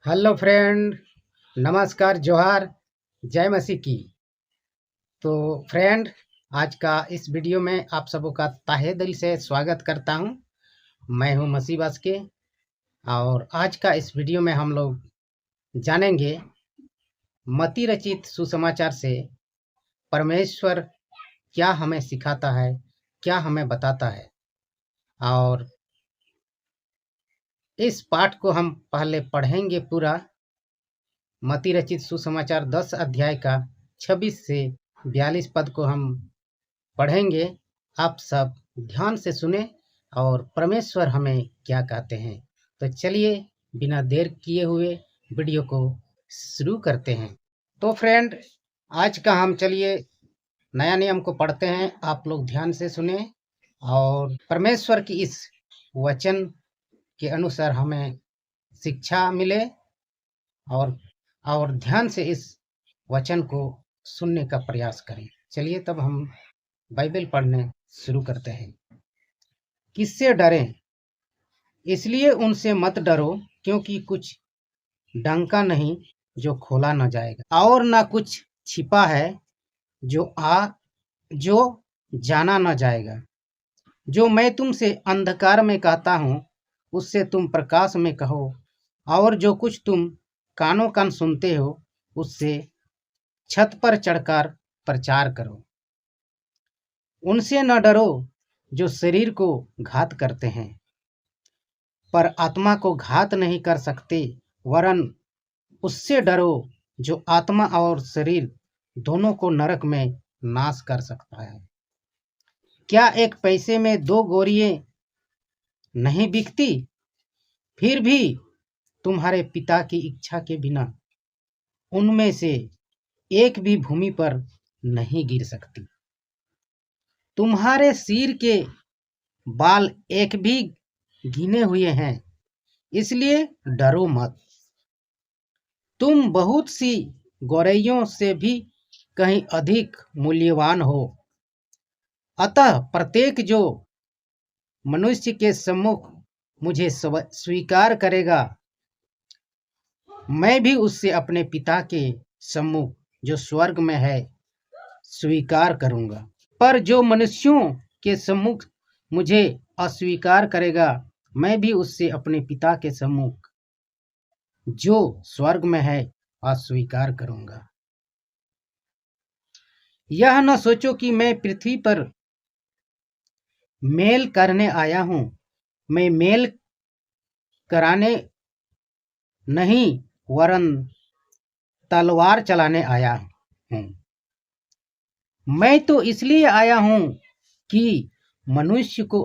Hello friend, नमस्कार, जोहार, जय मसीह की। तो फ्रेंड, आज का इस वीडियो में आप सबों का तहे दिल से स्वागत करता हूं। मैं हूं मसीह बास के। और आज का इस वीडियो में हम लोग जानेंगे मती रचित सुसमाचार से परमेश्वर क्या हमें सिखाता है, क्या हमें बताता है। और इस पाठ को हम पहले पढ़ेंगे पूरा। मती रचित सुसमाचार 10 अध्याय का 26 से 42 पद को हम पढ़ेंगे। आप सब ध्यान से सुने और परमेश्वर हमें क्या कहते हैं। तो चलिए बिना देर किए हुए वीडियो को शुरू करते हैं। तो फ्रेंड, आज का हम चलिए नया नियम को पढ़ते हैं। आप लोग ध्यान से सुने और परमेश्वर की इस वचन के अनुसार हमें शिक्षा मिले और ध्यान से इस वचन को सुनने का प्रयास करें। चलिए तब हम बाइबल पढ़ने शुरू करते हैं। किससे डरें? इसलिए उनसे मत डरो, क्योंकि कुछ डंका नहीं जो खोला न जाएगा, और न कुछ छिपा है जो जाना न जाएगा। जो मैं तुमसे अंधकार में कहता हूँ, उससे तुम प्रकाश में कहो, और जो कुछ तुम कानों कान सुनते हो, उससे छत पर चढ़कर प्रचार करो। उनसे न डरो जो शरीर को घात करते हैं, पर आत्मा को घात नहीं कर सकते, वरन उससे डरो जो आत्मा और शरीर दोनों को नरक में नाश कर सकता है। क्या एक पैसे में 2 गोरियां नहीं बिकती? फिर भी तुम्हारे पिता की इच्छा के बिना उनमें से एक भी भूमि पर नहीं गिर सकती। तुम्हारे सिर के बाल एक भी गिने हुए हैं, इसलिए डरो मत। तुम बहुत सी गौरैयों से भी कहीं अधिक मूल्यवान हो। अतः प्रत्येक जो मनुष्य के सम्मुख मुझे स्वीकार करेगा, मैं भी उससे अपने पिता के सम्मुख जो स्वर्ग में है स्वीकार करूंगा। पर जो मनुष्यों के सम्मुख मुझे अस्वीकार करेगा, मैं भी उससे अपने पिता के सम्मुख जो स्वर्ग में है अस्वीकार करूंगा। यह न सोचो कि मैं पृथ्वी पर मेल करने आया हूं। मैं मेल कराने नहीं, वरन तलवार चलाने आया हूं। मैं तो इसलिए आया हूं कि मनुष्य को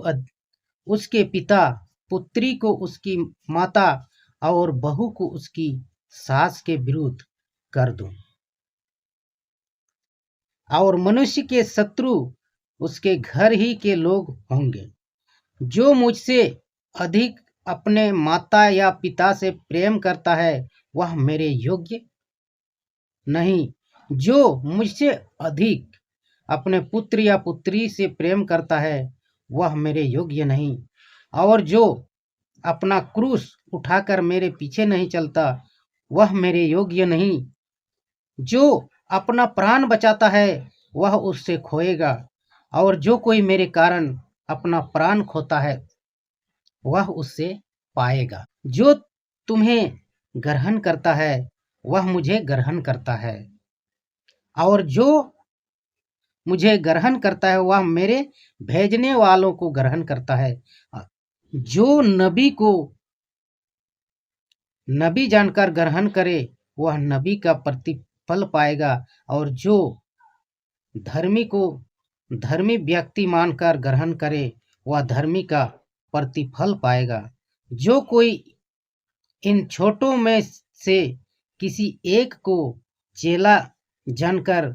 उसके पिता, पुत्री को उसकी माता और बहू को उसकी सास के विरुद्ध कर दूं, और मनुष्य के शत्रु उसके घर ही के लोग होंगे। जो मुझसे अधिक अपने माता या पिता से प्रेम करता है, वह मेरे योग्य नहीं। जो मुझसे अधिक अपने पुत्र या पुत्री से प्रेम करता है, वह मेरे योग्य नहीं। और जो अपना क्रूस उठाकर मेरे पीछे नहीं चलता, वह मेरे योग्य नहीं। जो अपना प्राण बचाता है, वह उससे खोएगा, और जो कोई मेरे कारण अपना प्राण खोता है, वह उससे पाएगा। जो तुम्हें ग्रहण करता है, वह मुझे ग्रहण करता है, और जो मुझे ग्रहण करता है, वह मेरे भेजने वालों को ग्रहण करता है। जो नबी को नबी जानकर ग्रहण करे, वह नबी का प्रतिफल पाएगा, और जो धर्मी को धर्मी व्यक्ति मानकर ग्रहण करे, वह धर्मी का प्रतिफल पाएगा। जो कोई इन छोटों में से किसी एक को चेला जानकर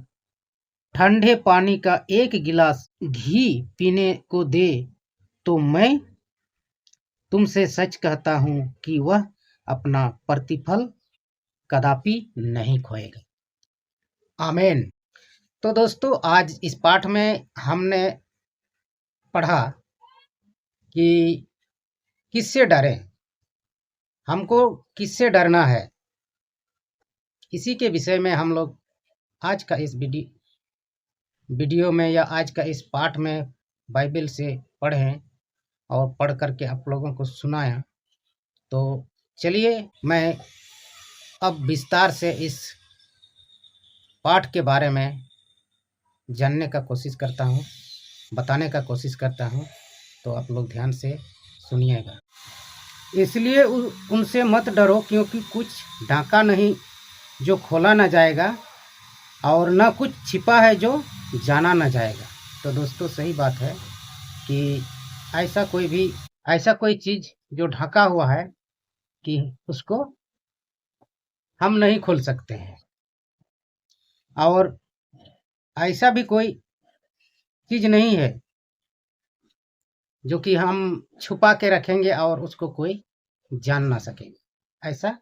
ठंडे पानी का एक गिलास घी पीने को दे, तो मैं तुमसे सच कहता हूं कि वह अपना प्रतिफल कदापि नहीं खोएगा। आमीन। तो दोस्तों, आज इस पाठ में हमने पढ़ा कि किससे डरें, हमको किससे डरना है। इसी के विषय में हम लोग आज का इस वीडियो में या आज का इस पाठ में बाइबल से पढ़ें और पढ़ करके आप लोगों को सुनाया। तो चलिए मैं अब विस्तार से इस पाठ के बारे में जानने का कोशिश करता हूँ, बताने का कोशिश करता हूँ। तो आप लोग ध्यान से सुनिएगा। इसलिए उनसे मत डरो, क्योंकि कुछ ढाका नहीं जो खोला न जाएगा, और न कुछ छिपा है जो जाना न जाएगा। तो दोस्तों सही बात है कि ऐसा कोई चीज़ जो ढका हुआ है कि उसको हम नहीं खोल सकते हैं, और ऐसा भी कोई चीज़ नहीं है जो कि हम छुपा के रखेंगे और उसको कोई जान ना सकेंगे। ऐसा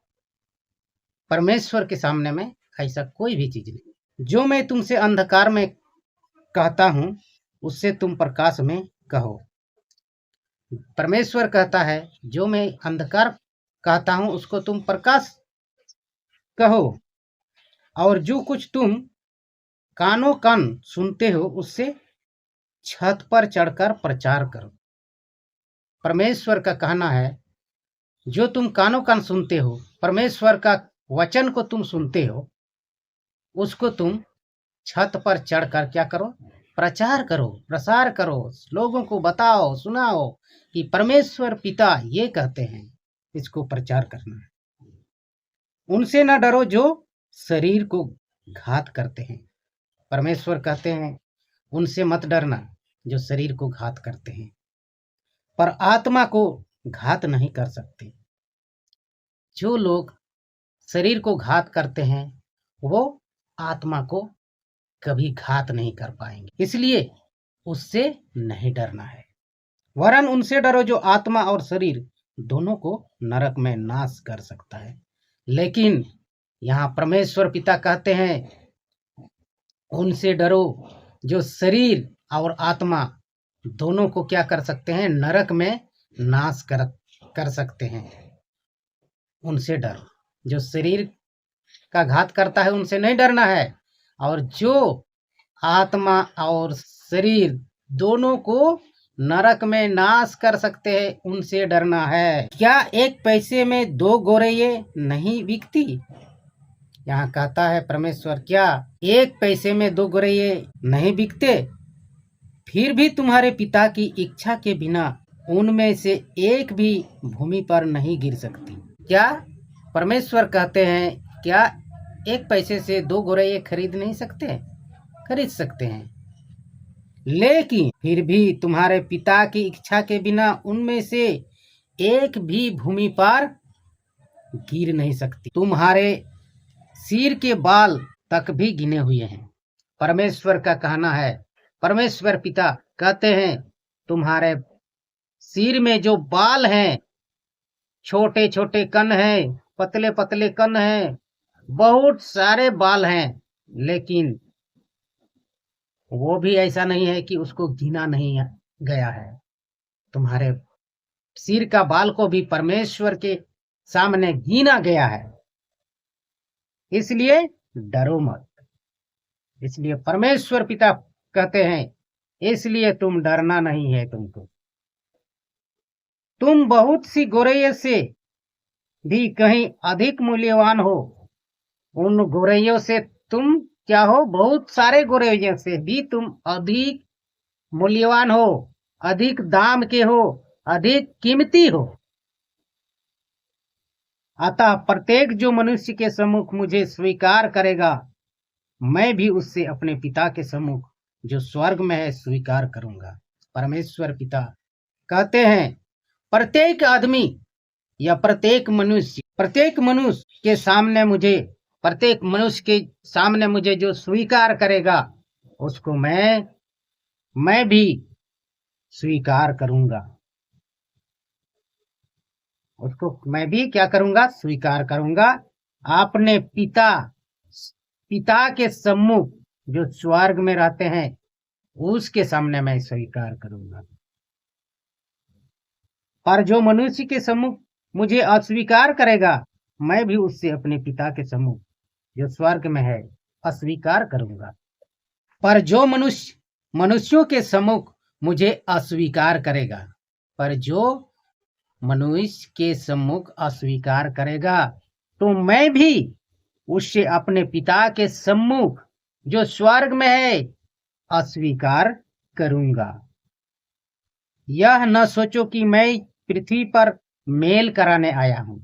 परमेश्वर के सामने में ऐसा कोई भी चीज़ नहीं। जो मैं तुमसे अंधकार में कहता हूँ उससे तुम प्रकाश में कहो। परमेश्वर कहता है जो मैं अंधकार कहता हूँ उसको तुम प्रकाश कहो, और जो कुछ तुम कानों कान सुनते हो उससे छत पर चढ़कर प्रचार करो। परमेश्वर का कहना है जो तुम कानों कान सुनते हो, परमेश्वर का वचन को तुम सुनते हो, उसको तुम छत पर चढ़कर क्या करो? प्रचार करो, प्रसार करो, लोगों को बताओ, सुनाओ कि परमेश्वर पिता ये कहते हैं। इसको प्रचार करना है। उनसे न डरो जो शरीर को घात करते हैं। परमेश्वर कहते हैं उनसे मत डरना जो शरीर को घात करते हैं, पर आत्मा को घात नहीं कर सकते। जो लोग शरीर को घात करते हैं वो आत्मा को कभी घात नहीं कर पाएंगे, इसलिए उससे नहीं डरना है। वरन उनसे डरो जो आत्मा और शरीर दोनों को नरक में नाश कर सकता है। लेकिन यहाँ परमेश्वर पिता कहते हैं उनसे डरो जो शरीर और आत्मा दोनों को क्या कर सकते हैं? नरक में नाश कर सकते हैं। उनसे डरो। जो शरीर का घात करता है उनसे नहीं डरना है, और जो आत्मा और शरीर दोनों को नरक में नाश कर सकते हैं उनसे डरना है। क्या एक पैसे में 2 गौरैये नहीं बिकती? यहाँ कहता है परमेश्वर, क्या एक पैसे में 2 गौरैये नहीं बिकते? फिर भी तुम्हारे पिता की इच्छा के बिना उनमें से एक भी भूमि पर नहीं गिर सकती। क्या परमेश्वर कहते हैं क्या एक पैसे से 2 गौरैये खरीद नहीं सकते? खरीद सकते हैं, लेकिन फिर भी तुम्हारे पिता की इच्छा के बिना उनमें से एक भी भूमि पर गिर नहीं सकती। तुम्हारे सिर के बाल तक भी गिने हुए हैं। परमेश्वर का कहना है, परमेश्वर पिता कहते हैं तुम्हारे सिर में जो बाल हैं, छोटे छोटे कण हैं, पतले पतले कण हैं, बहुत सारे बाल हैं, लेकिन वो भी ऐसा नहीं है कि उसको गिना नहीं गया है। तुम्हारे सिर का बाल को भी परमेश्वर के सामने गिना गया है, इसलिए डरो मत। इसलिए परमेश्वर पिता कहते हैं इसलिए तुम डरना नहीं है। तुमको तुम बहुत सी गौरैया से भी कहीं अधिक मूल्यवान हो। उन गौरैयों से तुम क्या हो? बहुत सारे गौरैयों से भी तुम अधिक मूल्यवान हो, अधिक दाम के हो, अधिक कीमती हो। अतः प्रत्येक जो मनुष्य के सम्मुख मुझे स्वीकार करेगा, मैं भी उससे अपने पिता के सम्मुख जो स्वर्ग में है स्वीकार करूंगा। परमेश्वर पिता कहते हैं प्रत्येक आदमी या प्रत्येक मनुष्य के सामने मुझे जो स्वीकार करेगा उसको मैं भी स्वीकार करूंगा। उसको मैं भी क्या करूंगा? स्वीकार करूंगा। अपने पिता के सम्मुख जो स्वर्ग में रहते हैं उसके सामने मैं स्वीकार करूंगा। पर जो मनुष्य के सम्मुख मुझे अस्वीकार करेगा, मैं भी उससे अपने पिता के सम्मुख जो स्वर्ग में है अस्वीकार करूंगा। पर जो मनुष्य मनुष्यों के सम्मुख मुझे अस्वीकार करेगा, पर जो मनुष्य के सम्मुख अस्वीकार करेगा, तो मैं भी उससे अपने पिता के सम्मुख जो स्वर्ग में है अस्वीकार करूंगा। यह न सोचो कि मैं पृथ्वी पर मेल कराने आया हूं।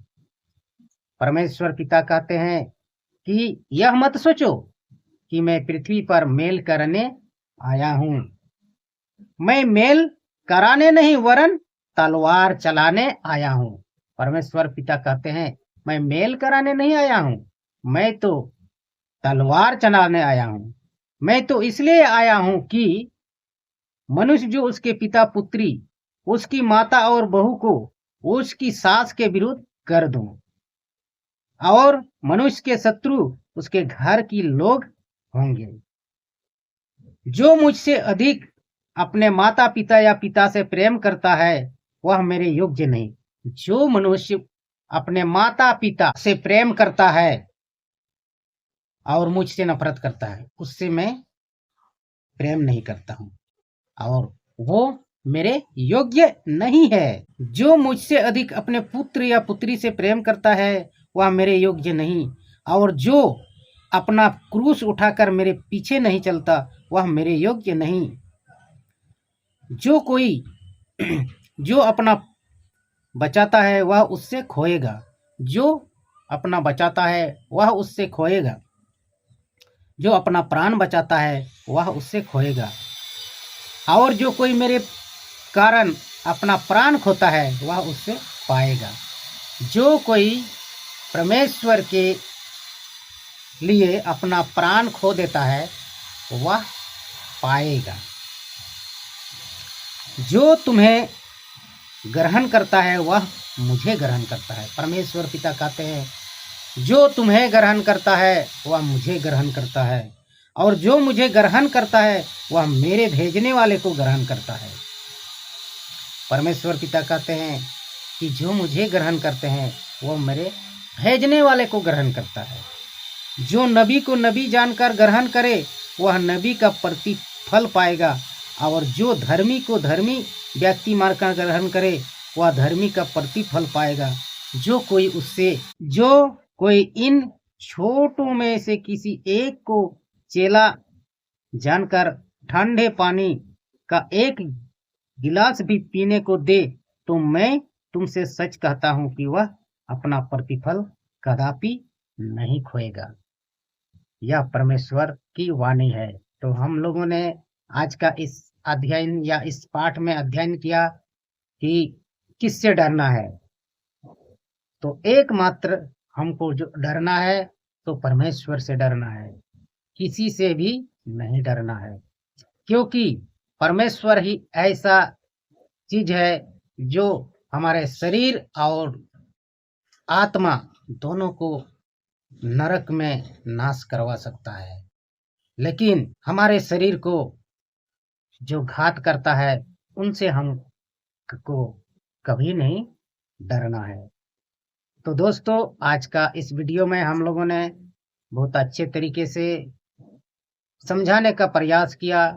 परमेश्वर पिता कहते हैं कि यह मत सोचो कि मैं पृथ्वी पर मेल करने आया हूं। मैं मेल कराने नहीं वरन तलवार चलाने आया हूं। परमेश्वर पिता कहते हैं मैं मेल कराने नहीं आया हूं, मैं तो तलवार चलाने आया हूं। मैं तो इसलिए आया हूं कि मनुष्य जो उसके पिता पुत्री, उसकी माता और बहू को उसकी सास के विरुद्ध कर दूं, और मनुष्य के शत्रु उसके घर की लोग होंगे। जो मुझसे अधिक अपने माता पिता या पिता से प्रेम करता है वह मेरे योग्य नहीं। जो मनुष्य अपने माता पिता से प्रेम करता है और मुझसे नफरत करता है उससे मैं प्रेम नहीं करता हूं, और वो मेरे योग्य नहीं है। जो मुझसे अधिक अपने पुत्र या पुत्री से प्रेम करता है वह मेरे योग्य नहीं, और जो अपना क्रूस उठाकर मेरे पीछे नहीं चलता वह मेरे योग्य नहीं। जो कोई जो अपना बचाता है वह उससे खोएगा, जो अपना बचाता है वह उससे खोएगा। जो अपना प्राण बचाता है वह उससे खोएगा, और जो कोई मेरे कारण अपना प्राण खोता है वह उससे पाएगा। जो कोई परमेश्वर के लिए अपना प्राण खो देता है वह पाएगा। जो तुम्हें ग्रहण करता है वह मुझे ग्रहण करता है। परमेश्वर पिता कहते हैं जो तुम्हें ग्रहण करता है वह मुझे ग्रहण करता है, और जो मुझे ग्रहण करता है वह मेरे भेजने वाले को ग्रहण करता है। परमेश्वर पिता कहते हैं कि जो मुझे ग्रहण करते हैं वह मेरे भेजने वाले को ग्रहण करता है। जो नबी को नबी जानकर ग्रहण करे वह नबी का प्रतिफल पाएगा, और जो धर्मी को धर्मी व्यक्ति मानकर ग्रहण करे वह धर्मी का प्रतिफल पाएगा। जो कोई इन छोटों में से किसी एक को चेला जानकर ठंडे पानी का एक गिलास भी पीने को दे, तो मैं तुमसे सच कहता हूं कि वह अपना प्रतिफल कदापि नहीं खोएगा। यह परमेश्वर की वाणी है। तो हम लोगों ने आज का इस अध्ययन या इस पाठ में अध्ययन किया कि किससे डरना है। तो एकमात्र हमको जो डरना है तो परमेश्वर से डरना है, किसी से भी नहीं डरना है, क्योंकि परमेश्वर ही ऐसा चीज है जो हमारे शरीर और आत्मा दोनों को नरक में नाश करवा सकता है। लेकिन हमारे शरीर को जो घात करता है उनसे हमको कभी नहीं डरना है। तो दोस्तों आज का इस वीडियो में हम लोगों ने बहुत अच्छे तरीके से समझाने का प्रयास किया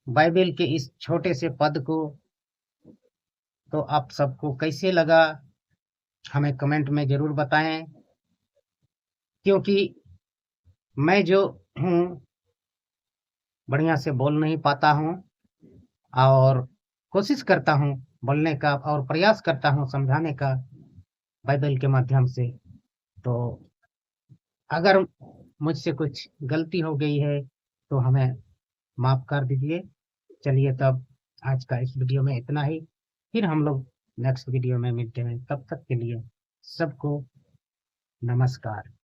बाइबल के इस छोटे से पद को। तो आप सबको कैसे लगा हमें कमेंट में जरूर बताएं, क्योंकि मैं जो हूँ बढ़िया से बोल नहीं पाता हूँ और कोशिश करता हूँ बोलने का और प्रयास करता हूँ समझाने का बाइबल के माध्यम से। तो अगर मुझसे कुछ गलती हो गई है तो हमें माफ कर दीजिए। चलिए तब आज का इस वीडियो में इतना ही, फिर हम लोग नेक्स्ट वीडियो में मिलते हैं। तब तक के लिए सबको नमस्कार।